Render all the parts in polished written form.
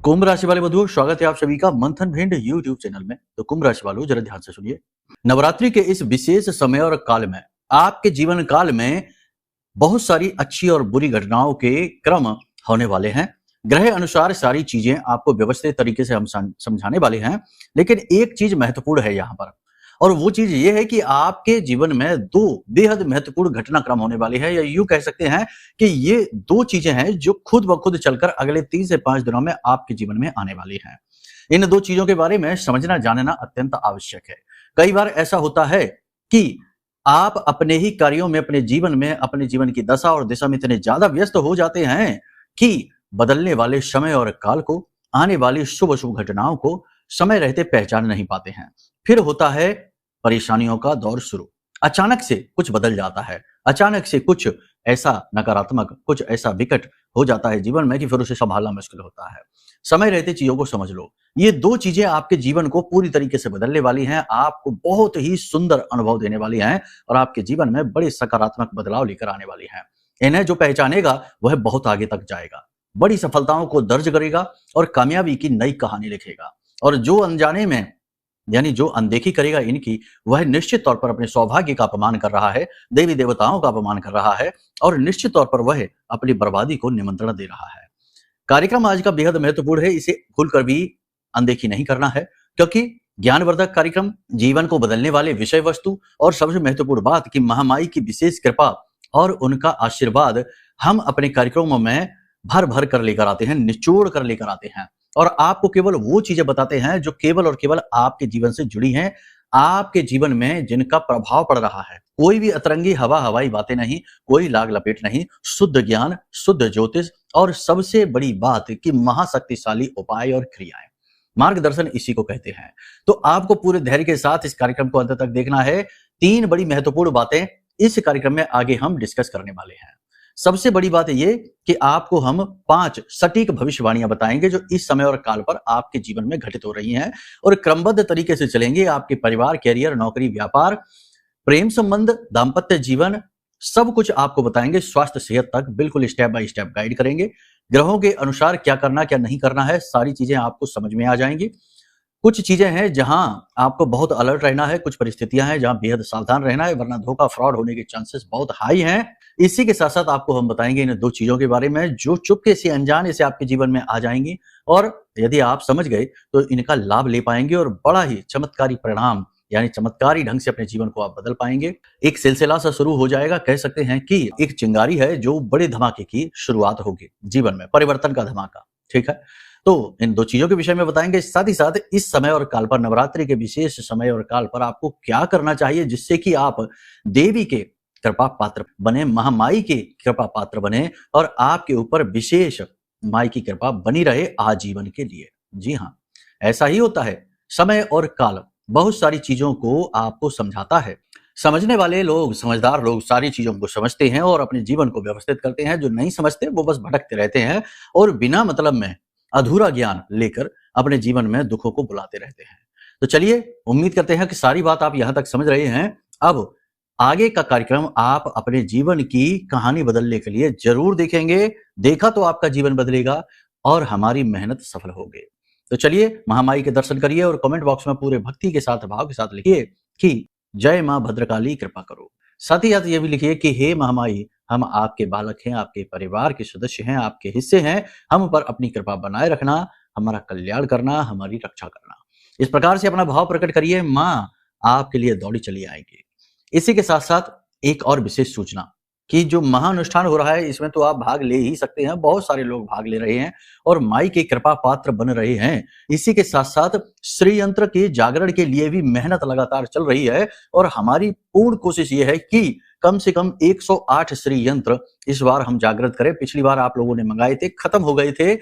कुंभ राशि वाले बंधुओं, स्वागत है आप सभी का मंथन भिंड यूट्यूब चैनल में। तो कुंभ राशि वालों, जरा ध्यान से सुनिए। नवरात्रि के इस विशेष समय और काल में आपके जीवन काल में बहुत सारी अच्छी और बुरी घटनाओं के क्रम होने वाले हैं। ग्रह अनुसार सारी चीजें आपको व्यवस्थित तरीके से हम समझाने वाले हैं, लेकिन एक चीज महत्वपूर्ण है यहाँ पर, और वो चीज ये है कि आपके जीवन में दो बेहद महत्वपूर्ण घटनाक्रम होने वाले हैं, या यूं कह सकते हैं कि ये दो चीजें हैं जो खुद ब खुद चलकर अगले 3 से 5 दिनों में आपके जीवन में आने वाली हैं। इन दो चीजों के बारे में समझना जानना अत्यंत आवश्यक है। कई बार ऐसा होता है कि आप अपने ही कार्यों में, अपने जीवन में, अपने जीवन की दशा और दिशा में इतने ज्यादा व्यस्त हो जाते हैं कि बदलने वाले समय और काल को, आने वाली शुभ अशुभ घटनाओं को समय रहते पहचान नहीं पाते हैं। फिर होता है परेशानियों का दौर शुरू। अचानक से कुछ बदल जाता है, अचानक से कुछ ऐसा नकारात्मक, कुछ ऐसा विकट हो जाता है जीवन में कि फिर उसे संभालना मुश्किल होता है। समय रहते चीजों को समझ लो। ये दो चीजें आपके जीवन को पूरी तरीके से बदलने वाली हैं, आपको बहुत ही सुंदर अनुभव देने वाली हैं और आपके जीवन में बड़े सकारात्मक बदलाव लेकर आने वाली हैं। इन्हें जो पहचानेगा वह बहुत आगे तक जाएगा, बड़ी सफलताओं को दर्ज करेगा और कामयाबी की नई कहानी लिखेगा। और जो अनजाने में, यानी जो अनदेखी करेगा इनकी, वह निश्चित तौर पर अपने सौभाग्य का अपमान कर रहा है, देवी देवताओं का अपमान कर रहा है और निश्चित तौर पर वह अपनी बर्बादी को निमंत्रण दे रहा है। कार्यक्रम आज का बेहद महत्वपूर्ण है, इसे खुलकर भी अनदेखी नहीं करना है, क्योंकि ज्ञानवर्धक कार्यक्रम, जीवन को बदलने वाले विषय वस्तु और सबसे महत्वपूर्ण बात कि महामाई की विशेष कृपा और उनका आशीर्वाद हम अपने कार्यक्रमों में भर भर कर लेकर आते हैं, निचोड़ कर लेकर आते हैं और आपको केवल वो चीजें बताते हैं जो केवल और केवल आपके जीवन से जुड़ी हैं, आपके जीवन में जिनका प्रभाव पड़ रहा है। कोई भी अतरंगी हवाई बातें नहीं, कोई लाग लपेट नहीं, शुद्ध ज्ञान, शुद्ध ज्योतिष और सबसे बड़ी बात कि महाशक्तिशाली उपाय और क्रियाएं। मार्गदर्शन इसी को कहते हैं। तो आपको पूरे धैर्य के साथ इस कार्यक्रम को अंत तक देखना है। 3 बड़ी महत्वपूर्ण बातें इस कार्यक्रम में आगे हम डिस्कस करने वाले हैं। सबसे बड़ी बात ये कि आपको हम 5 सटीक भविष्यवाणियां बताएंगे जो इस समय और काल पर आपके जीवन में घटित हो रही हैं और क्रमबद्ध तरीके से चलेंगे। आपके परिवार, कैरियर, नौकरी, व्यापार, प्रेम संबंध, दाम्पत्य जीवन, सब कुछ आपको बताएंगे। स्वास्थ्य, सेहत तक बिल्कुल स्टेप बाय स्टेप गाइड करेंगे। ग्रहों के अनुसार क्या करना क्या नहीं करना है, सारी चीजें आपको समझ में आ जाएंगी। कुछ चीजें हैं जहां आपको बहुत अलर्ट रहना है, कुछ परिस्थितियां हैं जहां बेहद सावधान रहना है, वरना धोखा, फ्रॉड होने के चांसेस बहुत हाई हैं। इसी के साथ साथ आपको हम बताएंगे इन 2 चीजों के बारे में जो चुपके से, अनजाने से आपके जीवन में आ जाएंगी और यदि आप समझ गए तो इनका लाभ ले पाएंगे और बड़ा ही चमत्कारी परिणाम, यानी चमत्कारी ढंग से अपने जीवन को आप बदल पाएंगे। एक सिलसिला सा शुरू हो जाएगा, कह सकते हैं कि एक चिंगारी है जो बड़े धमाके की शुरुआत होगी जीवन में, परिवर्तन का धमाका। ठीक है, तो इन 2 चीजों के विषय में बताएंगे। साथ ही साथ इस समय और काल पर, नवरात्रि के विशेष समय और काल पर आपको क्या करना चाहिए जिससे कि आप देवी के कृपा पात्र बने, महामाई के कृपा पात्र बने और आपके ऊपर विशेष माई की कृपा बनी रहे आजीवन के लिए। जी हाँ, ऐसा ही होता है। समय और काल बहुत सारी चीजों को आपको समझाता है। समझने वाले लोग, समझदार लोग सारी चीजों को समझते हैं और अपने जीवन को व्यवस्थित करते हैं। जो नहीं समझते वो बस भटकते रहते हैं और बिना मतलब में अधूरा ज्ञान लेकर अपने जीवन में दुखों को बुलाते रहते हैं। तो चलिए, उम्मीद करते हैं कि सारी बात आप यहां तक समझ रहे हैं। अब आगे का कार्यक्रम आप अपने जीवन की कहानी बदलने के लिए जरूर देखेंगे। देखा तो आपका जीवन बदलेगा और हमारी मेहनत सफल होगी। तो चलिए, महामाई के दर्शन करिए और कमेंट बॉक्स में पूरे भक्ति के साथ, भाव के साथ लिखिए कि जय मां भद्रकाली कृपा करो। साथ ही साथ ये भी लिखिए कि हे महामाई, हम आपके बालक हैं, आपके परिवार के सदस्य हैं, आपके हिस्से हैं। हम पर अपनी कृपा बनाए रखना, हमारा कल्याण करना, हमारी रक्षा करना। इस प्रकार से अपना भाव प्रकट करिए, मां आपके लिए दौड़ी चली आएगी। इसी के साथ साथ एक और विशेष सूचना कि जो महाअनुष्ठान हो रहा है इसमें तो आप भाग ले ही सकते हैं। बहुत सारे लोग भाग ले रहे हैं और माई के कृपा पात्र बन रहे हैं। इसी के साथ साथ श्री यंत्र के जागरण के लिए भी मेहनत लगातार चल रही है और हमारी पूर्ण कोशिश ये है कि कम से कम 108 श्री यंत्र इस बार हम जागृत करें। पिछली बार आप लोगों ने मंगाए थे, खत्म हो गए थे,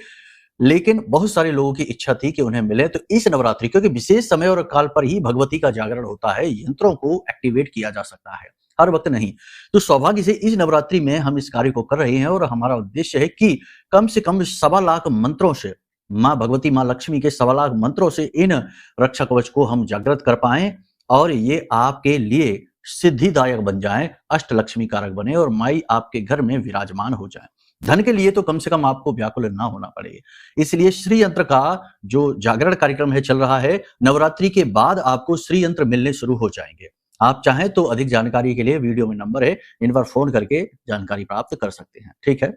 लेकिन बहुत सारे लोगों की इच्छा थी कि उन्हें मिले। तो इस नवरात्रि, क्योंकि विशेष समय और काल पर ही भगवती का जागरण होता है, यंत्रों को एक्टिवेट किया जा सकता है, हर वक्त नहीं। तो सौभाग्य से इस नवरात्रि में हम इस कार्य को कर रहे हैं और हमारा उद्देश्य है कि कम से कम 1.25 लाख मंत्रों से, माँ भगवती, माँ लक्ष्मी के 1.25 लाख मंत्रों से इन रक्षा कवच को हम जागृत कर पाएं और ये आपके लिए सिद्धिदायक बन जाएं, अष्टलक्ष्मी कारक बने और माई आपके घर में विराजमान हो जाए। धन के लिए तो कम से कम आपको व्याकुल ना होना पड़े। इसलिए श्री यंत्र का जो जागरण कार्यक्रम है चल रहा है, नवरात्रि के बाद आपको श्री यंत्र मिलने शुरू हो जाएंगे। आप चाहें तो अधिक जानकारी के लिए वीडियो में नंबर है, इन पर फोन करके जानकारी प्राप्त कर सकते हैं। ठीक है,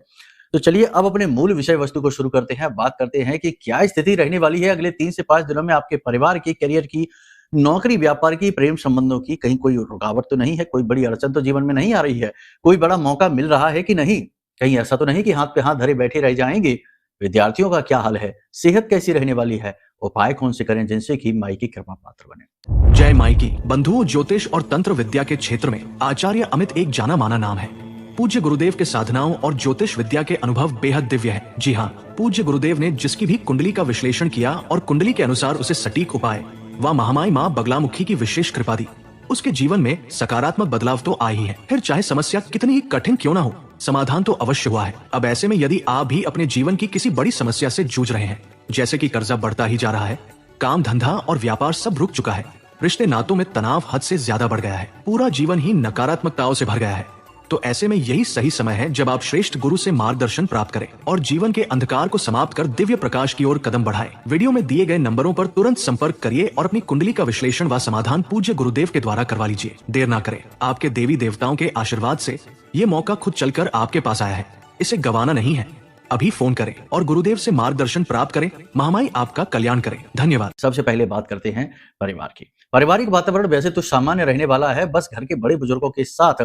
तो चलिए अब अपने मूल विषय वस्तु को शुरू करते हैं। बात करते हैं कि क्या स्थिति रहने वाली है अगले 3 से 5 दिनों में आपके परिवार की, करियर की, नौकरी व्यापार की, प्रेम संबंधों की। कहीं कोई रुकावट तो नहीं है, कोई बड़ी अड़चन तो जीवन में नहीं आ रही है, कोई बड़ा मौका मिल रहा है कि नहीं, कहीं ऐसा तो नहीं कि हाथ पे हाथ धरे बैठे रह जाएंगे। विद्यार्थियों का क्या हाल है, सेहत कैसी रहने वाली है, उपाय कौन से करें जिनसे कि माई की कृपा पात्र बने। जय माई की। बंधुओं, ज्योतिष और तंत्र विद्या के क्षेत्र में आचार्य अमित एक जाना माना नाम है। पूज्य गुरुदेव के साधनाओं और ज्योतिष विद्या के अनुभव बेहद दिव्य है। जी हाँ, पूज्य गुरुदेव ने जिसकी भी कुंडली का विश्लेषण किया और कुंडली के अनुसार उसे सटीक उपाय व महामाई माँ बगलामुखी की विशेष कृपा दी, उसके जीवन में सकारात्मक बदलाव तो आ ही है। फिर चाहे समस्या कितनी ही कठिन क्यों ना हो, समाधान तो अवश्य हुआ है। अब ऐसे में यदि आप भी अपने जीवन की किसी बड़ी समस्या से जूझ रहे हैं, जैसे कि कर्जा बढ़ता ही जा रहा है, काम धंधा और व्यापार सब रुक चुका है, रिश्ते नातों में तनाव हद से ज्यादा बढ़ गया है, पूरा जीवन ही नकारात्मकताओं से भर गया है, तो ऐसे में यही सही समय है जब आप श्रेष्ठ गुरु से मार्गदर्शन प्राप्त करें और जीवन के अंधकार को समाप्त कर दिव्य प्रकाश की ओर कदम बढ़ाएं। वीडियो में दिए गए नंबरों पर तुरंत संपर्क करिए और अपनी कुंडली का विश्लेषण व समाधान पूज्य गुरुदेव के द्वारा करवा लीजिए। देर ना करें, आपके देवी देवताओं के आशीर्वाद से ये मौका खुद चलकर आपके पास आया है, इसे गंवाना नहीं है। अभी फोन करें और गुरुदेव से मार्गदर्शन प्राप्त करें। महामाई आपका कल्याण करें। धन्यवाद। सबसे पहले बात करते हैं परिवार की। पारिवारिक वातावरण वैसे तो सामान्य रहने वाला है, बस घर के बड़े बुजुर्गों के साथ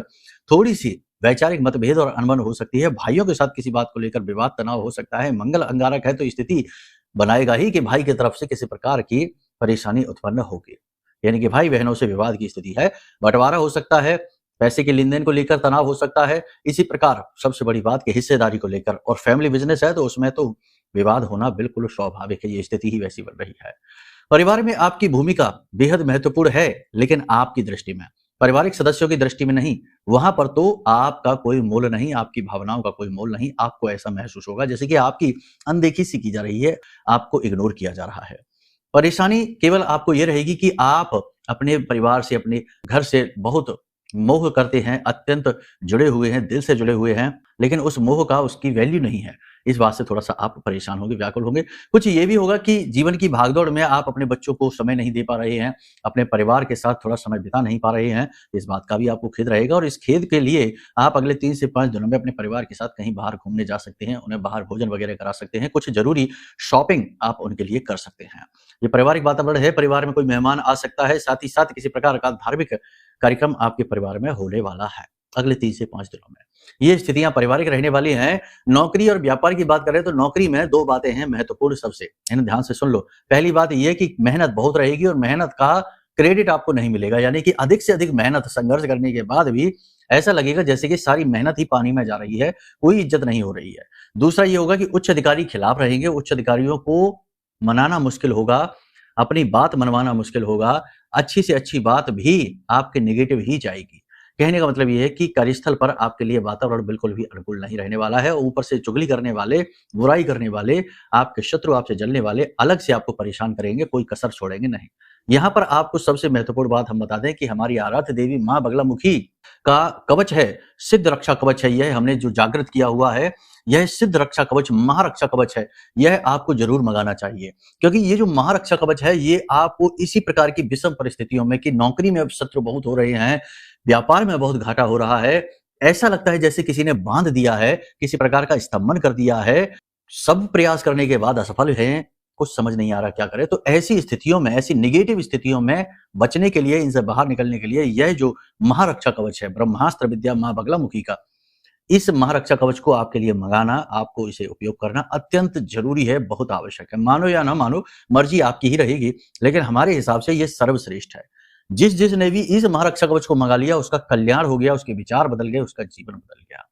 थोड़ी सी वैचारिक मतभेद और अनबन हो सकती है। भाइयों के साथ किसी बात को लेकर विवाद तनाव हो सकता है। मंगल अंगारक है तो स्थिति बनाएगा ही कि भाई की तरफ से किसी प्रकार की परेशानी उत्पन्न होगी, यानी कि भाई बहनों से विवाद की स्थिति है। बंटवारा हो सकता है, पैसे के लेन देन को लेकर तनाव हो सकता है। इसी प्रकार सबसे बड़ी बात की हिस्सेदारी को लेकर, और फैमिली बिजनेस है तो उसमें तो विवाद होना बिल्कुल स्वाभाविक है, ये स्थिति ही वैसी बन रही है। परिवार में आपकी भूमिका बेहद महत्वपूर्ण है, लेकिन आपकी दृष्टि में, पारिवारिक सदस्यों की दृष्टि में नहीं। वहां पर तो आपका कोई मोल नहीं, आपकी भावनाओं का कोई मोल नहीं। आपको ऐसा महसूस होगा जैसे कि आपकी अनदेखी सी की जा रही है, आपको इग्नोर किया जा रहा है। परेशानी केवल आपको यह रहेगी कि आप अपने परिवार से, अपने घर से बहुत मोह करते हैं, अत्यंत जुड़े हुए हैं, दिल से जुड़े हुए हैं, लेकिन उस मोह का उसकी वैल्यू नहीं है। इस बात से थोड़ा सा आप परेशान होंगे, व्याकुल होंगे। कुछ ये भी होगा कि जीवन की भागदौड़ में आप अपने बच्चों को समय नहीं दे पा रहे हैं, अपने परिवार के साथ थोड़ा समय बिता नहीं पा रहे हैं। इस बात का भी आपको खेद रहेगा, और इस खेद के लिए आप अगले 3 से 5 दिनों में अपने परिवार के साथ कहीं बाहर घूमने जा सकते हैं, उन्हें बाहर भोजन वगैरह करा सकते हैं, कुछ जरूरी शॉपिंग आप उनके लिए कर सकते हैं। ये पारिवारिक वातावरण है, परिवार में कोई मेहमान आ सकता है, साथ ही साथ किसी प्रकार का धार्मिक कार्यक्रम आपके परिवार में होने वाला है अगले 3 से 5 दिनों में। ये स्थितियां पारिवारिक रहने वाली हैं। नौकरी और व्यापार की बात करें तो नौकरी में 2 बातें हैं महत्वपूर्ण सबसे, इन्हें ध्यान से सुन लो। पहली बात यह कि मेहनत बहुत रहेगी और मेहनत का क्रेडिट आपको नहीं मिलेगा, यानी कि अधिक से अधिक मेहनत, संघर्ष करने के बाद भी ऐसा लगेगा जैसे कि सारी मेहनत ही पानी में जा रही है, कोई इज्जत नहीं हो रही है। दूसरा ये होगा कि उच्च अधिकारी खिलाफ रहेंगे, उच्च अधिकारियों को मनाना मुश्किल होगा, अपनी बात मनवाना मुश्किल होगा। अच्छी से अच्छी बात भी आपके नेगेटिव ही जाएगी। कहने का मतलब ये है कि कार्यस्थल पर आपके लिए वातावरण बिल्कुल भी अनुकूल नहीं रहने वाला है। ऊपर से चुगली करने वाले, बुराई करने वाले, आपके शत्रु, आपसे जलने वाले अलग से आपको परेशान करेंगे, कोई कसर छोड़ेंगे नहीं। यहाँ पर आपको सबसे महत्वपूर्ण बात हम बता दें कि हमारी आराध्य देवी माँ बगलामुखी का कवच है, सिद्ध रक्षा कवच है। यह हमने जो जागृत किया हुआ है, यह सिद्ध रक्षा कवच, महारक्षा कवच है। यह आपको जरूर मंगाना चाहिए, क्योंकि ये जो महारक्षा कवच है, ये आपको इसी प्रकार की विषम परिस्थितियों में कि नौकरी में अब शत्रु बहुत हो रहे हैं, व्यापार में बहुत घाटा हो रहा है, ऐसा लगता है जैसे किसी ने बांध दिया है, किसी प्रकार का स्तंभन कर दिया है, सब प्रयास करने के बाद असफल हैं, कुछ समझ नहीं आ रहा क्या करें। तो ऐसी स्थितियों में, ऐसी नेगेटिव स्थितियों में बचने के लिए, इनसे बाहर निकलने के लिए यह जो महारक्षा कवच है, ब्रह्मास्त्र विद्या माँ बगलामुखी का, इस महारक्षा कवच को आपके लिए मंगाना, आपको इसे उपयोग करना अत्यंत जरूरी है, बहुत आवश्यक है। मानो या ना मानो, मर्जी आपकी ही रहेगी, लेकिन हमारे हिसाब से यह सर्वश्रेष्ठ है। जिसने भी इस महारक्षा कवच को मंगा लिया, उसका कल्याण हो गया, उसके विचार बदल गए, उसका जीवन बदल गया।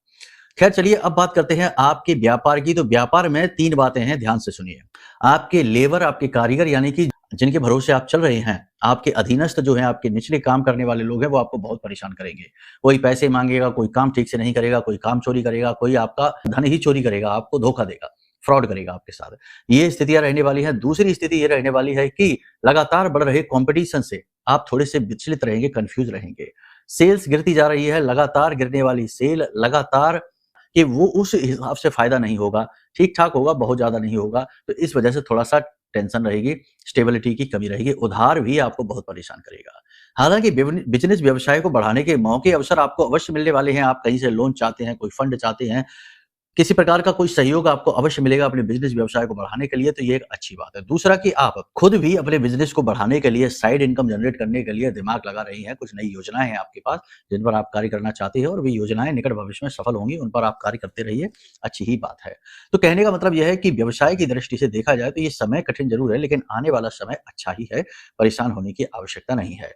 खैर चलिए अब बात करते हैं आपके व्यापार की। तो व्यापार में 3 बातें हैं, ध्यान से सुनिए। आपके लेबर, आपके कारीगर, यानी कि जिनके भरोसे आप चल रहे हैं, आपके अधीनस्थ जो है, आपके निचले काम करने वाले लोग हैं, वो आपको बहुत परेशान करेंगे। कोई पैसे मांगेगा, कोई काम ठीक से नहीं करेगा, कोई काम चोरी करेगा, कोई आपका धन ही चोरी करेगा, आपको धोखा देगा, फ्रॉड करेगा आपके साथ। ये स्थितियां रहने वाली हैं। दूसरी स्थिति ये रहने वाली है कि लगातार बढ़ रहे कंपटीशन से आप थोड़े से विचलित रहेंगे, कंफ्यूज रहेंगे। सेल्स गिरती जा रही है, लगातार गिरने वाली सेल, लगातार कि वो उस हिसाब से फायदा नहीं होगा, ठीक-ठाक होगा, बहुत ज़्यादा नहीं होगा। तो इस वजह से थोड़ा-सा टेंशन रहेगी, स्टेबिलिटी की कमी रहेगी, उधार भी आपको बहुत परेशान करेगा। हालाँकि बिज़नेस व्यवसाय को बढ़ाने के मौके अवसर आपको अवश्य मिलने वाले हैं। आप कहीं से लोन चाहते हैं, कोई फंड चाहते हैं, किसी प्रकार का कोई सहयोग आपको अवश्य मिलेगा अपने बिज़नेस व्यवसाय को बढ़ाने के लिए, तो ये एक अच्छी बात है। दूसरा कि आप खुद भी अपने बिज़नेस को बढ़ाने के लिए, साइड इनकम जनरेट करने के लिए दिमाग लगा रही हैं, कुछ नई योजनाएँ हैं आपके पास, जिन पर आप कार्य करना चाहती हैं और वे योजनाएँ निकट भविष्य में सफल होंगी, उन पर आप कार्य करते रहिए, अच्छी ही बात है। तो कहने का मतलब यह है कि व्यवसाय की दृष्टि से देखा जाए तो ये समय कठिन ज़रूर है, लेकिन आने वाला समय अच्छा ही है, परेशान होने की आवश्यकता नहीं है।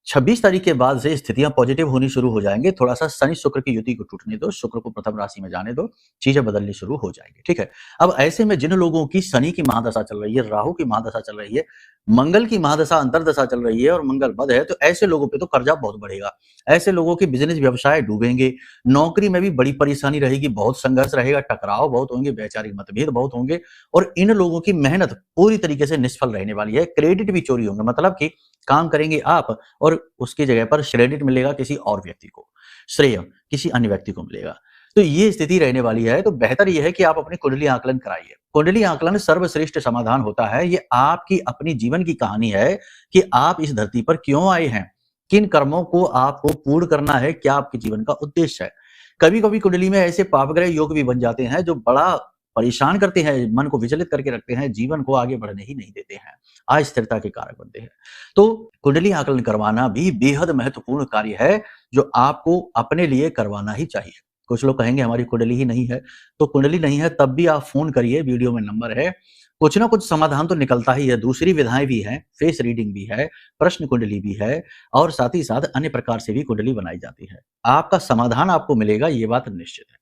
26 तारीख के बाद से स्थितियाँ पॉजिटिव होनी शुरू हो जाएँगे, थोड़ा-सा शनि-शुक्र की युति को टूटने दो, शुक्र को प्रथम राशि में जाने दो, चीज़ें बदलनी शुरू हो जाएँगी, ठीक है? अब ऐसे में जिन लोगों की शनि की महादशा चल रही है, राहु की महादशा चल रही है, मंगल की महादशा अंतर्दशा चल रही है और मंगल बध है, तो ऐसे लोगों पे तो कर्जा बहुत बढ़ेगा। ऐसे लोगों के बिज़नेस व्यवसाय डूबेंगे, नौकरी में भी बड़ी परेशानी रहेगी, बहुत संघर्ष रहेगा, टकराव बहुत होंगे, वैचारिक मतभेद बहुत होंगे और इन लोगों की मेहनत पूरी तरीके से निष्फल रहने वाली है। क्रेडिट भी चोरी होंगे, मतलब कि काम करेंगे आप और उसकी जगह पर क्रेडिट मिलेगा किसी और व्यक्ति को, श्रेय किसी अन्य व्यक्ति को मिलेगा। तो ये स्थिति रहने वाली है, तो बेहतर ये है कि आप अपनी कुंडली आकलन कराइए। कुंडली आकलन सर्वश्रेष्ठ समाधान होता है, ये आपकी अपनी जीवन की कहानी है कि आप इस धरती पर क्यों आए हैं, किन कर्मों को आपको पूर्ण करना है, क्या आपके जीवन का उद्देश्य है। कभी-कभी कुंडली में ऐसे पापग्रह योग भी बन जाते हैं जो बड़ा परेशान करते हैं, मन को विचलित करके रखते हैं, जीवन को आगे बढ़ने ही नहीं देते हैं, अस्थिरता के कारक बनते हैं। तो कुंडली आकलन करवाना भी बेहद महत्वपूर्ण कार्य है, जो आपको अपने लिए करवाना ही चाहिए। कुछ लोग कहेंगे हमारी कुंडली ही नहीं है, तो कुंडली नहीं है तब भी आप फ़ोन करिए, वीडियो में नंबर है। कुछ ना कुछ समाधान तो निकलता ही है, दूसरी विधाएँ भी हैं, फेस रीडिंग भी है, प्रश्न कुंडली भी है और साथ ही साथ अन्य प्रकार से भी कुंडली बनाई जाती है। आपका समाधान आपको मिलेगा, ये बात निश्चित है।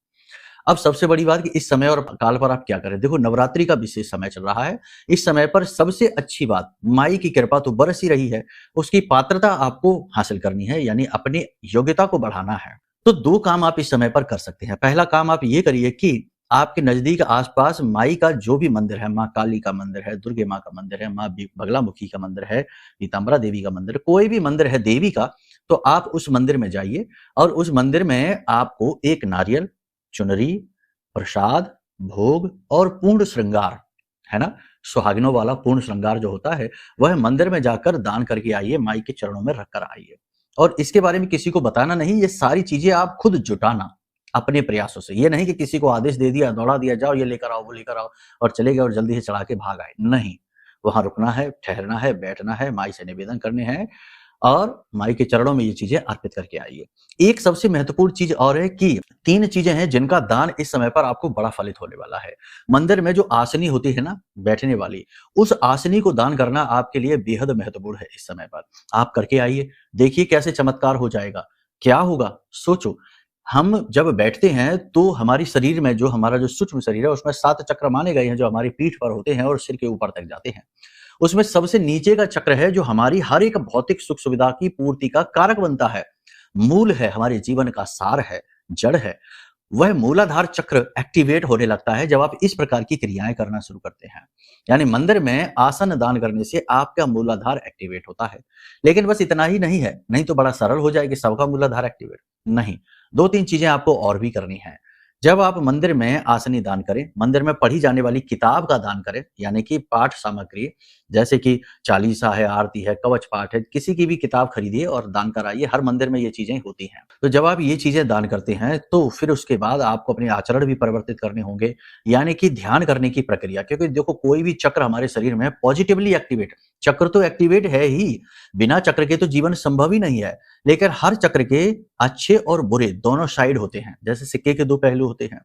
अब सबसे बड़ी बात कि इस समय और काल पर आप क्या करें? देखो नवरात्रि का विशेष समय चल रहा है। इस समय पर सबसे अच्छी बात माई की कृपा तो बरस ही रही है। उसकी पात्रता आपको हासिल करनी है यानी अपनी योग्यता को बढ़ाना है। तो 2 काम आप इस समय पर कर सकते हैं। पहला काम आप ये करिए कि आपके नज़दीक आस-पास माई का जो भी मंदिर है, माँ काली का मंदिर है, दुर्गे माँ का मंदिर है, माँ बगलामुखी का मंदिर है, पीताम्बरा देवी का मंदिर है, कोई भी मंदिर है देवी का, तो आप उस मंदिर में जाइए और उस मंदिर में आपको 1 नारियल, चुनरी, प्रसाद, भोग और पूर्ण श्रृंगार, है ना? सुहागिनों वाला पूर्ण श्रृंगार जो होता है, वह मंदिर में जाकर दान करके आइए, माई के चरणों में रख कर आइए। और इसके बारे में किसी को बताना नहीं, ये सारी चीज़ें आप खुद जुटाना, अपने प्रयासों से। ये नहीं कि किसी को आदेश दे दिया, दौड़ा दिया, जाओ ये लेकर आओ, वो लेकर आओ और चले गए और जल्दी से चढ़ा के भाग आए। नहीं, वहाँ रुकना है, ठहरना है, बैठना है, माई से निवेदन करने हैं और माई के चरणों में ये चीज़ें अर्पित करके आइए। एक सबसे महत्वपूर्ण चीज़ और है कि 3 चीज़ें हैं जिनका दान इस समय पर आपको बड़ा फलित होने वाला है। मंदिर में जो आसनी होती है ना, बैठने वाली, उस आसनी को दान करना आपके लिए बेहद महत्वपूर्ण है इस समय पर। आप करके आइए, देखिए कैसे चमत्कार हो जाएगा। क्या होगा? सोचो, हम जब बैठते हैं तो हमारी शरीर में जो हमारा जो सूक्ष्म शरीर है उसमें 7 चक्र माने गए हैं जो हमारी पीठ पर होते हैं और सिर के ऊपर तक जाते हैं। उसमें सबसे नीचे का चक्र है जो हमारी हर एक भौतिक सुख सुविधा की पूर्ति का कारक बनता है, मूल है, हमारे जीवन का सार है, जड़ है। वह मूलाधार चक्र एक्टिवेट होने लगता है जब आप इस प्रकार की क्रियाएं करना शुरू करते हैं। यानी मंदिर में आसन दान करने से आपका मूलाधार एक्टिवेट होता है। लेकिन बस इतना ही नहीं है, नहीं तो बड़ा सरल हो जाए कि सबका मूलाधार एक्टिवेट। नहीं, 2-3 चीजें आपको और भी करनी है। जब आप मंदिर में आसनी दान करें, मंदिर में पढ़ी जाने वाली किताब का दान करें, यानी कि पाठ सामग्री, जैसे कि चालीसा है, आरती है, कवच पाठ है, किसी की भी किताब खरीदिए और दान कराइए। हर मंदिर में ये चीजें होती हैं। तो जब आप ये चीजें दान करते हैं, तो फिर उसके बाद आपको अपने आचरण भी परिवर्तित करने होंगे, यानी कि ध्यान करने की प्रक्रिया। क्योंकि देखो कोई भी चक्र हमारे शरीर में पॉजिटिवली एक्टिवेट, चक्र तो एक्टिवेट है ही, बिना चक्र के तो जीवन संभव ही नहीं है। लेकिन हर चक्र के अच्छे और बुरे दोनों साइड होते हैं, जैसे सिक्के के 2 पहलू होते हैं।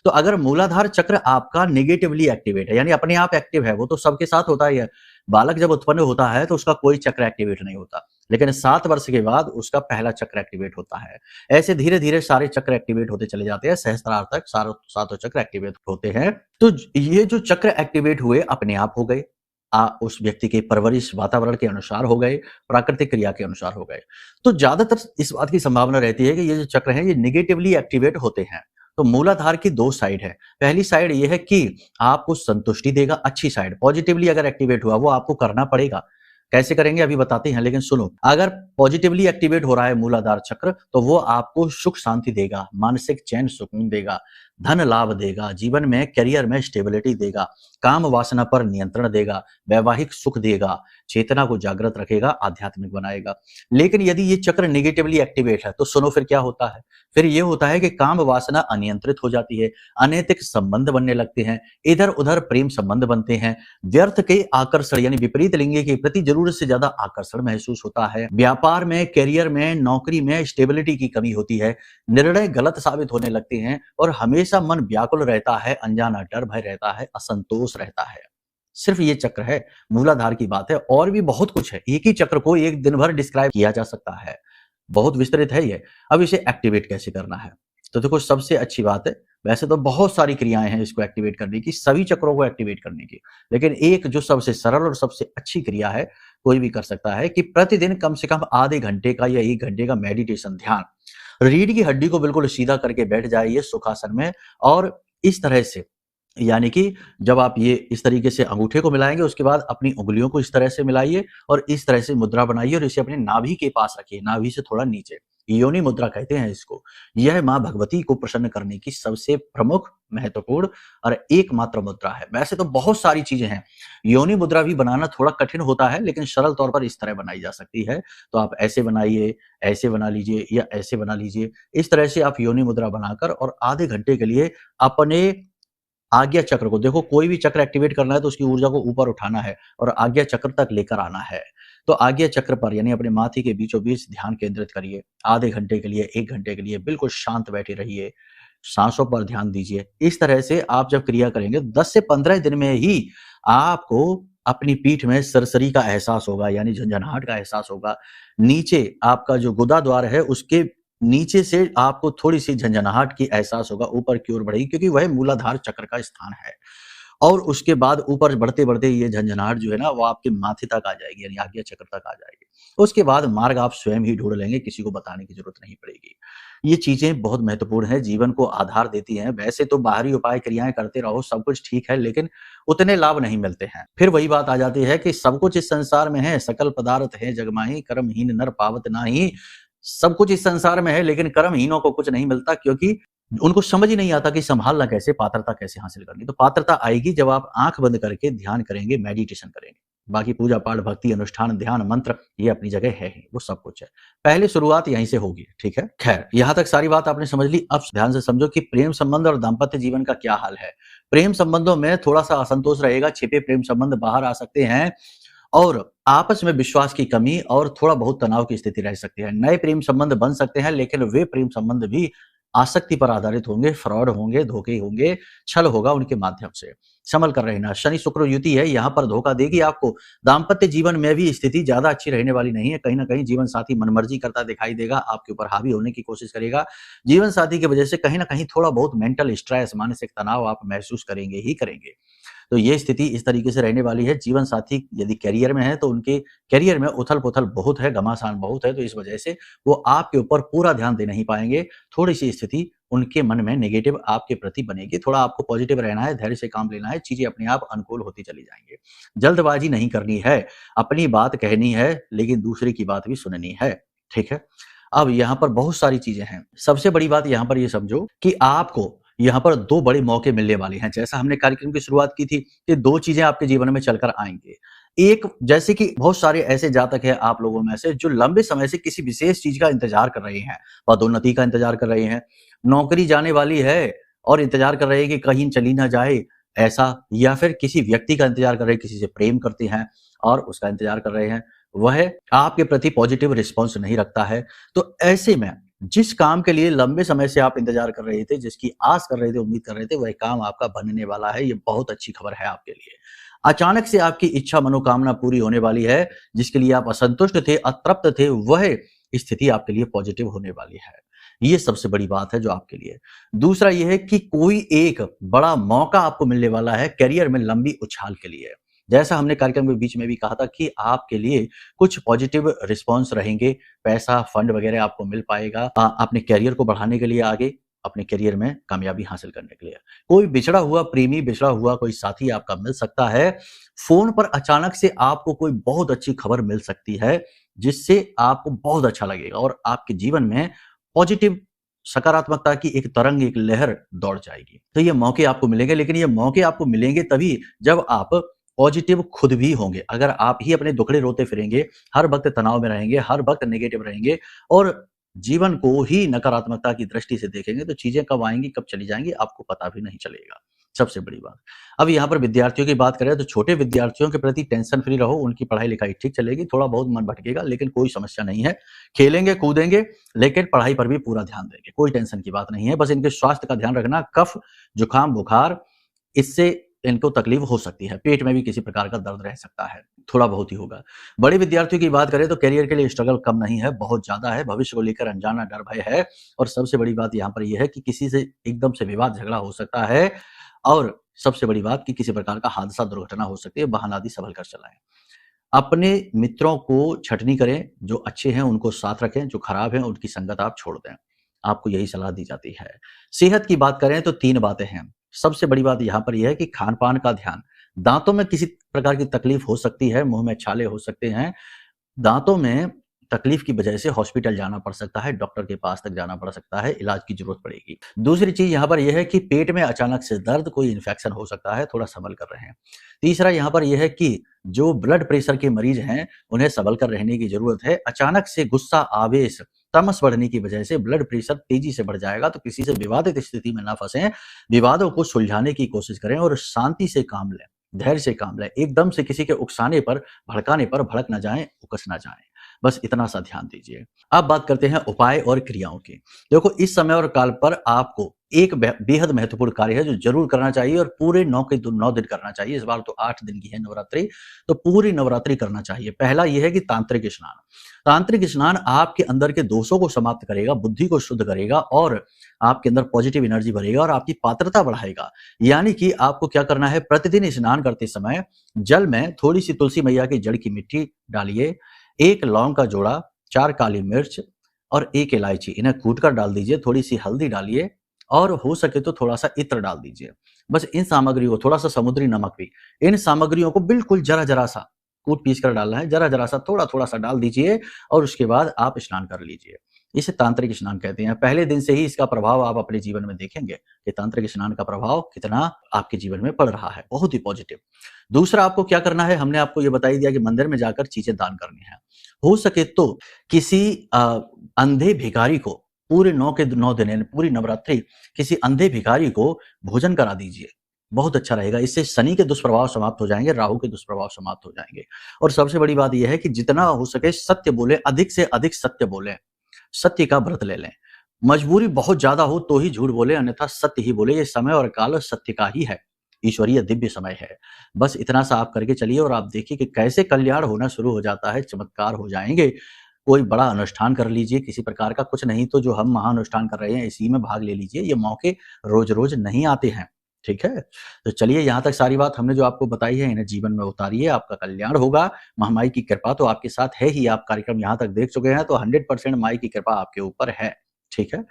तो अगर मूलाधार चक्र आपका नेगेटिवली एक्टिवेट है, यानी अपने आप एक्टिव है, वो तो सबके साथ होता ही है। बालक जब उत्पन्न होता है तो उसका कोई चक्र एक्टिवेट नहीं होता, लेकिन 7 वर्ष के बाद उसका पहला चक्र एक्टिवेट होता है। ऐसे धीरे-धीरे सारे चक्र एक्टिवेट होते चले जाते हैं, सहस्त्रार तक सातों चक्र एक्टिवेट होते हैं। तो ये जो चक्र एक्टिवेट हुए अपने आप हो गए, उस व्यक्ति के परवरिश वातावरण के अनुसार हो गए, प्राकृतिक क्रिया के अनुसार हो गए। तो ज्यादातर इस बात की संभावना रहती है कि ये जो चक्र हैं ये नेगेटिवली एक्टिवेट होते हैं। तो मूलाधार की 2 साइड है। पहली साइड ये है कि आपको संतुष्टि देगा, अच्छी साइड पॉजिटिवली अगर एक्टिवेट हुआ वो आपको करना पड़ेगा। कैसे करेंगे अभी बताते हैं, लेकिन सुनो, अगर पॉजिटिवली एक्टिवेट हो रहा है मूलाधार चक्र तो वो आपको सुख शांति देगा, मानसिक चैन सुकून देगा, धन लाभ देगा, जीवन में करियर में स्टेबिलिटी देगा, काम वासना पर नियंत्रण देगा, वैवाहिक सुख देगा, चेतना को जागृत रखेगा, आध्यात्मिक बनाएगा। लेकिन यदि ये चक्र नेगेटिवली एक्टिवेट है तो सुनो फिर क्या होता है। फिर ये होता है कि काम वासना अनियंत्रित हो जाती है, अनैतिक संबंध बनने लगते हैं, इधर उधर प्रेम संबंध बनते हैं, व्यर्थ के आकर्षण यानी विपरीत लिंग के प्रति जरूरत से ज्यादा आकर्षण महसूस होता है, व्यापार में, करियर में, नौकरी में स्टेबिलिटी की कमी होती है, निर्णय गलत साबित होने लगते हैं और हमेशा मन व्याकुल रहता है, अनजाना डर भय रहता है, असंतोष रहता है। सिर्फ ये चक्र है, मूलाधार की बात है, और भी बहुत कुछ है। एक ही चक्र को एक दिन भर डिस्क्राइब किया जा सकता है, बहुत विस्तृत है ये। अब इसे एक्टिवेट कैसे करना है, तो देखो सबसे अच्छी बात है, वैसे तो बहुत सारी क्रियाएं हैं इसको एक्टिवेट करने की, सभी चक्रों को एक्टिवेट करने की, लेकिन एक जो सबसे सरल और सबसे अच्छी क्रिया है, कोई भी कर सकता है, कि प्रतिदिन कम से कम आधे घंटे का या 1 घंटे का मेडिटेशन ध्यान, रीढ़ की हड्डी को बिल्कुल सीधा करके बैठ जाइए सुखासन में, और इस तरह से, यानी कि जब आप ये इस तरीके से अंगूठे को मिलाएंगे, उसके बाद अपनी उंगलियों को इस तरह से मिलाइए और इस तरह से मुद्रा बनाइए और इसे अपने नाभि के पास रखिए, नाभि से थोड़ा नीचे, योनि मुद्रा कहते हैं इसको। यह मां भगवती को प्रसन्न करने की सबसे प्रमुख, महत्वपूर्ण और एकमात्र मुद्रा है। वैसे तो बहुत सारी चीजें हैं, योनि मुद्रा भी बनाना थोड़ा कठिन होता है, लेकिन सरल तौर पर इस तरह बनाई जा सकती है। तो आप ऐसे बनाइए, ऐसे बना लीजिए या ऐसे बना लीजिए, इस तरह से आप योनि मुद्रा बनाकर और आधे घंटे के लिए अपने आज्ञा चक्र को, देखो कोई भी चक्र एक्टिवेट करना है तो उसकी ऊर्जा को ऊपर उठाना है और आज्ञा चक्र तक लेकर आना है। तो आज्ञा चक्र पर यानी अपने माथे के बीचों बीच ध्यान केंद्रित करिए, आधे घंटे के लिए, 1 घंटे के लिए बिल्कुल शांत बैठे रहिए, सांसों पर ध्यान दीजिए। इस तरह से आप जब क्रिया करेंगे 10 से 15 दिन में ही आपको अपनी पीठ में सरसरी का एहसास होगा, यानी झंझनाहट का एहसास होगा। नीचे आपका जो गुदा द्वार है उसके नीचे से आपको थोड़ी-सी झंझनाहट की एहसास होगा, ऊपर की ओर बढ़ेगी, क्योंकि वह मूलाधार चक्र का स्थान है। और उसके बाद ऊपर बढ़ते-बढ़ते ये झंझनाहट जो है ना, वो आपके माथे तक आ जाएगी, यानी आज्ञा चक्र तक आ जाएगी। उसके बाद मार्ग आप स्वयं ही ढूँढ लेंगे, किसी को बताने की ज़रूरत नहीं पड़ेगी। ये चीज़ें बहुत महत्वपूर्ण हैं, जीवन को आधार देती हैं। वैसे तो बाहरी उपाय, क्रियाएँ करते रहो, सब कुछ ठीक है, लेकिन उतने लाभ नहीं मिलते हैं। फिर वही बात आ जाती है कि सब कुछ इस संसार में है, सकल पदार्थ है जग माही, कर्महीन नर पावत नाहीं। सब कुछ इस संसार में है, लेकिन कर्महीनों को कुछ नहीं मिलता, क्योंकि उनको समझ ही नहीं आता कि संभालना कैसे, पात्रता कैसे हासिल करनी। तो पात्रता आएगी जब आप आंख बंद करके ध्यान करेंगे, मेडिटेशन करेंगे। बाकी पूजा पाठ, भक्ति, अनुष्ठान, ध्यान, मंत्र ये अपनी जगह है ही, वो सब कुछ है। पहले शुरुआत यहीं से होगी, ठीक है। खैर, यहाँ तक सारी बात आपने समझ ली। अब ध्यान से समझो कि प्रेम संबंध और दाम्पत्य जीवन का क्या हाल है। प्रेम संबंधों में थोड़ा सा असंतोष रहेगा, छिपे प्रेम संबंध बाहर आ सकते हैं और आपस में विश्वास की कमी और थोड़ा बहुत तनाव की स्थिति रह सकती है। नए प्रेम संबंध बन सकते हैं, लेकिन वे प्रेम संबंध भी आसक्ति पर आधारित होंगे, फ्रॉड होंगे, धोखे होंगे, छल होगा उनके माध्यम से। संभल कर रहना। शनि शुक्र युति है, यहाँ पर धोखा देगी आपको। दाम्पत्य जीवन में भी स्थिति ज्यादा अच्छी रहने वाली नहीं है। कहीं ना कहीं जीवन साथी मनमर्जी करता दिखाई देगा, आपके ऊपर हावी होने की कोशिश करेगा। जीवन साथी की वजह से कहीं ना कहीं थोड़ा बहुत मेंटल स्ट्रेस, मानसिक तनाव आप महसूस करेंगे ही करेंगे। तो ये स्थिति इस तरीके से रहने वाली है। जीवन साथी यदि करियर में है तो उनके करियर में उथल-पुथल बहुत है, घमासान बहुत है, तो इस वजह से वो आपके ऊपर पूरा ध्यान दे नहीं पाएँगे। थोड़ी-सी स्थिति उनके मन में नेगेटिव आपके प्रति बनेगी। थोड़ा आपको पॉजिटिव रहना है, धैर्य से काम लेना है, चीज़ें अपने आप अनुकूल होती चली जाएँगी। जल्दबाजी नहीं करनी है, अपनी बात कहनी है, लेकिन दूसरे की बात भी सुननी है, ठीक है? अब यहाँ पर बहुत सारी चीज़ें हैं। सबसे बड़ी बात यहाँ पर ये समझो कि आपको यहाँ पर 2 बड़े मौके मिलने वाले हैं। जैसा हमने कार्यक्रम की शुरुआत की थी कि 2 चीज़ें आपके जीवन में चलकर आएँगी। एक, जैसे कि बहुत सारे ऐसे जातक हैं आप लोगों में से जो लंबे समय से किसी विशेष चीज़ का इंतज़ार कर रहे हैं, पदोन्नति का इंतज़ार कर रहे हैं, नौकरी जाने वाली है और इंतज़ार कर रहे हैं कि कहीं चली ना जाए ऐसा, या फिर किसी व्यक्ति का इंतज़ार कर रहे हैं, किसी से प्रेम करते हैं और उसका इंतज़ार कर रहे हैं, वह आपके प्रति पॉजिटिव रिस्पॉन्स नहीं रखता है। तो ऐसे में जिस काम के लिए लंबे समय से आप इंतजार कर रहे थे, जिसकी आस कर रहे थे, उम्मीद कर रहे थे, वह काम आपका बनने वाला है। ये बहुत अच्छी खबर है आपके लिए। अचानक से आपकी इच्छा मनोकामना पूरी होने वाली है, जिसके लिए आप असंतुष्ट थे, अतृप्त थे, वह स्थिति आपके लिए पॉजिटिव होने वाली है। ये सबसे बड़ी बात है जो आपके लिए। दूसरा ये है कि कोई एक बड़ा मौका आपको मिलने वाला है करियर में लंबी उछाल के लिए। जैसा हमने कार्यक्रम के बीच में भी कहा था कि आपके लिए कुछ पॉजिटिव रिस्पॉन्स रहेंगे, पैसा, फंड वगैरह आपको मिल पाएगा अपने करियर को बढ़ाने के लिए आगे। अपने करियर में कामयाबी हासिल करने के लिए। कोई बिछड़ा हुआ प्रेमी, बिछड़ा हुआ कोई साथी आपका मिल सकता है। फ़ोन पर अचानक से आपको कोई बहुत अच्छी खबर मिल सकती है, जिससे आपको बहुत अच्छा लगेगा और आपके जीवन में पॉजिटिव सकारात्मकता की एक तरंग, एक लहर दौड़ जाएगी। तो ये मौके आपको मिलेंगे, लेकिन ये मौके आपको मिलेंगे तभी जब आप पॉजिटिव खुद भी होंगे। अगर आप ही अपने दुखड़े रोते फिरेंगे, हर वक़्त तनाव में रहेंगे, हर वक़्त नेगेटिव रहेंगे और जीवन को ही नकारात्मकता की दृष्टि से देखेंगे, तो चीज़ें कब आएँगी, कब चली जाएँगी, आपको पता भी नहीं चलेगा। सबसे बड़ी बात। अब यहाँ पर विद्यार्थियों की बात करें तो छोटे विद्यार्थियों के प्रति टेंशन फ्री रहो, उनकी पढ़ाई-लिखाई ठीक चलेगी, थोड़ा बहुत मन भटकेगा लेकिन कोई समस्या नहीं है। खेलेंगे, कूदेंगे लेकिन पढ़ाई पर भी पूरा ध्यान देंगे, कोई टेंशन की बात नहीं है। बस इनके स्वास्थ्य का ध्यान रखना, कफ, जुकाम, बुखार इससे इनको तकलीफ हो सकती है। पेट में भी किसी प्रकार का दर्द रह सकता है, थोड़ा बहुत ही होगा। बड़े विद्यार्थियों की बात करें तो करियर के लिए स्ट्रगल कम नहीं है, बहुत ज़्यादा है। भविष्य को लेकर अनजाना डर भय है और सबसे बड़ी बात यहाँ पर ये है कि किसी से एकदम से विवाद झगड़ा हो सकता है और सबसे बड़ी बात कि किसी प्रकार का हादसा, दुर्घटना हो सकती है, वाहन आदि संभल कर चलाएँ। अपने मित्रों को छटनी करें, जो अच्छे हैं उनको साथ रखें, जो खराब हैं उनकी संगत आप छोड़ दें। आपको यही सलाह दी जाती है। सेहत की बात करें तो 3 बातें हैं। सबसे बड़ी बात यहाँ पर ये है कि खान-पान का ध्यान। दाँतों में किसी प्रकार की तकलीफ हो सकती है, मुँह में छाले हो सकते हैं, दाँतों में तकलीफ की वजह से हॉस्पिटल जाना पड़ सकता है, डॉक्टर के पास तक जाना पड़ सकता है, इलाज की ज़रूरत पड़ेगी। दूसरी चीज़ यहाँ पर ये है कि पेट में अचानक से दर्द, कोई इन्फेक्शन हो सकता है, थोड़ा संभल कर रहें। तीसरा यहाँ पर ये है कि जो ब्लड प्रेशर के मरीज़ हैं, उन्हें संभल कर रहने की ज़रूरत है। अचानक से गुस्सा, आवेश, तमस बढ़ने की वजह से ब्लड प्रेशर तेज़ी से बढ़ जाएगा, तो किसी से विवादित स्थिति में ना फँसें। विवादों को सुलझाने की कोशिश करें और शांति से काम लें, धैर्य से काम लें। एकदम से किसी के उकसाने पर, भड़काने पर भड़क ना जाएँ, उकस ना जाएँ। बस इतना सा ध्यान दीजिए। अब बात करते हैं उपाय और क्रियाओं की। देखो इस समय और काल पर आपको एक बेहद महत्वपूर्ण कार्य है जो ज़रूर करना चाहिए और पूरे 9 के 9 दिन करना चाहिए। इस बार तो 8 दिन की है नवरात्रि, तो पूरी नवरात्रि करना चाहिए। पहला ये है कि तांत्रिक स्नान। तांत्रिक स्नान आपके अंदर के दोषों को समाप्त करेगा, बुद्धि को शुद्ध करेगा और आपके अंदर पॉजिटिव एनर्जी भरेगा और आपकी पात्रता बढ़ाएगा। यानी कि आपको क्या करना है, प्रतिदिन स्नान करते समय जल में थोड़ी-सी तुलसी मैया की जड़ की मिट्टी डालिए, 1 लौंग का जोड़ा, 4 काली मिर्च और 1 इलायची, इन्हें कूट कर डाल दीजिए, थोड़ी-सी हल्दी डालिए और हो सके तो थोड़ा-सा इत्र डाल दीजिए। बस इन सामग्रियों को, थोड़ा-सा समुद्री नमक भी, इन सामग्रियों को बिल्कुल ज़रा-ज़रा सा कूट-पीस कर डालना है, ज़रा-ज़रा सा, थोड़ा-थोड़ा सा डाल दीजिए और उसके बाद आप स्नान कर लीजिए। इसे तांत्रिक स्नान कहते हैं। पहले दिन से ही इसका प्रभाव आप अपने जीवन में देखेंगे कि तांत्रिक स्नान का प्रभाव कितना आपके जीवन में पड़ रहा है, बहुत ही पॉजिटिव। दूसरा आपको क्या करना है, हमने आपको ये बता ही दिया कि मंदिर में जाकर चीज़ें दान करनी है। हो सके तो किसी अंधे भिखारी को पूरे 9 के 9 दिन यानी पूरी नवरात्रि किसी अंधे भिखारी को भोजन करा दीजिए, बहुत अच्छा रहेगा। इससे शनि के दुष्प्रभाव समाप्त हो जाएँगे, राहु के दुष्प्रभाव समाप्त हो जाएँगे। और सबसे बड़ी बात ये है कि जितना हो सके सत्य बोलें, अधिक से अधिक सत्य बोलें, सत्य का व्रत ले लें। मजबूरी बहुत ज़्यादा हो तो ही झूठ बोलें, अन्यथा सत्य ही बोलें। ये समय और काल सत्य का ही है, ईश्वरीय दिव्य समय है। बस इतना सा आप करके चलिए और आप देखिए कि कैसे कल्याण होना शुरू हो जाता है, चमत्कार हो जाएँगे। कोई बड़ा अनुष्ठान कर लीजिए किसी प्रकार का, कुछ नहीं तो जो हम महाअनुष्ठान कर रहे हैं इसी में भाग ले लीजिए। ये मौके रोज़-रोज़ नहीं आते हैं, ठीक है? तो चलिए यहाँ तक सारी बात हमने जो आपको बताई है इन्हें जीवन में उतारिए, आपका कल्याण होगा। महामाई की कृपा तो आपके साथ है ही, आप कार्यक्रम यहाँ तक देख चुके हैं तो 100% माई की कृपा आपके ऊपर है, ठीक है?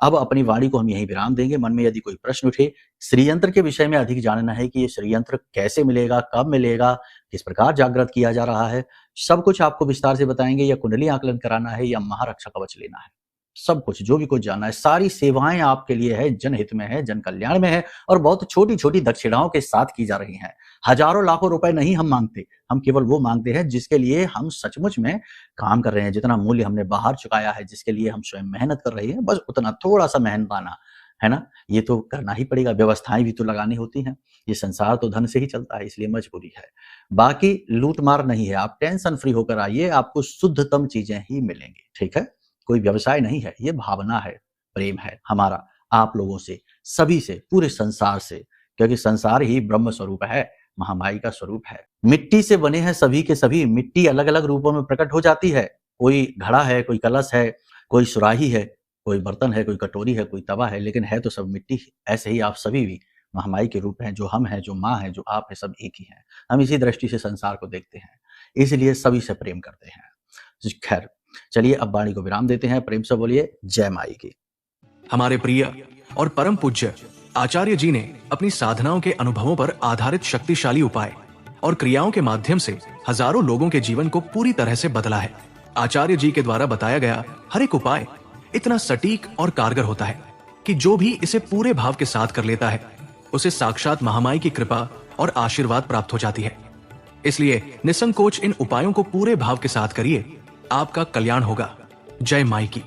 अब अपनी वाणी को हम यहीं विराम देंगे। मन में यदि कोई प्रश्न उठे, श्रीयंत्र के विषय में अधिक जानना है कि ये श्रीयंत्र कैसे मिलेगा, कब मिलेगा, किस प्रकार जागृत किया जा रहा है, सब कुछ आपको विस्तार से बताएँगे। या कुंडली आकलन कराना है या महारक्षा कवच लेना है, सब कुछ जो भी कुछ जानना है, सारी सेवाएँ आपके लिए है, जनहित में है, जन कल्याण में है और बहुत छोटी-छोटी दक्षिणाओं के साथ की जा रही हैं। हज़ारों लाखों रुपए नहीं हम माँगते, हम केवल वो माँगते हैं जिसके लिए हम सचमुच में काम कर रहे हैं, जितना मूल्य हमने बाहर चुकाया है, जिसके लिए हम स्वयं मेहनत कर रहे हैं, बस उतना थोड़ा-सा मेहनताना, है ना? ये तो करना ही पड़ेगा, व्यवस्थाएँ भी तो लगानी होती हैं। ये संसार तो धन से ही चलता है, इसलिए मजबूरी है। बाकी लूट-मार नहीं है, आप टेंशन फ्री होकर आइए, आपको शुद्धतम चीज़ें ही मिलेंगी, ठीक है? कोई व्यवसाय नहीं है, ये भावना है, प्रेम है हमारा आप लोगों से, सभी से, पूरे संसार से, क्योंकि संसार ही ब्रह्म स्वरूप है, महामाई का स्वरूप है। मिट्टी से बने हैं सभी के सभी, मिट्टी अलग-अलग रूपों में प्रकट हो जाती है। कोई घड़ा है, कोई कलश है, कोई सुराही है, कोई बर्तन है, कोई कटोरी है, कोई तवा है, लेकिन है तो सब मिट्टी ही। ऐसे ही आप सभी भी महामाई के रूप हैं, जो हम हैं, जो माँ है, जो आप हैं, सब एक ही हैं। हम इसी दृष्टि से संसार को देखते हैं, इसलिए सभी से प्रेम करते हैं। खैर, चलिए अब वाणी को विराम देते हैं। प्रेम से बोलिए जय माई की। हमारे प्रिय और परम पूज्य आचार्य जी ने अपनी साधनाओं के अनुभवों पर आधारित शक्तिशाली उपाय और क्रियाओं के माध्यम से हजारों लोगों के जीवन को पूरी तरह से बदला है। आचार्य जी के द्वारा बताया गया हर एक उपाय इतना सटीक और कारगर होता है कि जो भी इसे पूरे भाव के साथ कर लेता है उसे साक्षात महामाई की कृपा और आशीर्वाद प्राप्त हो जाती है। इसलिए निसंकोच इन उपायों को पूरे भाव के साथ करिए, आपका कल्याण होगा। जय माई की।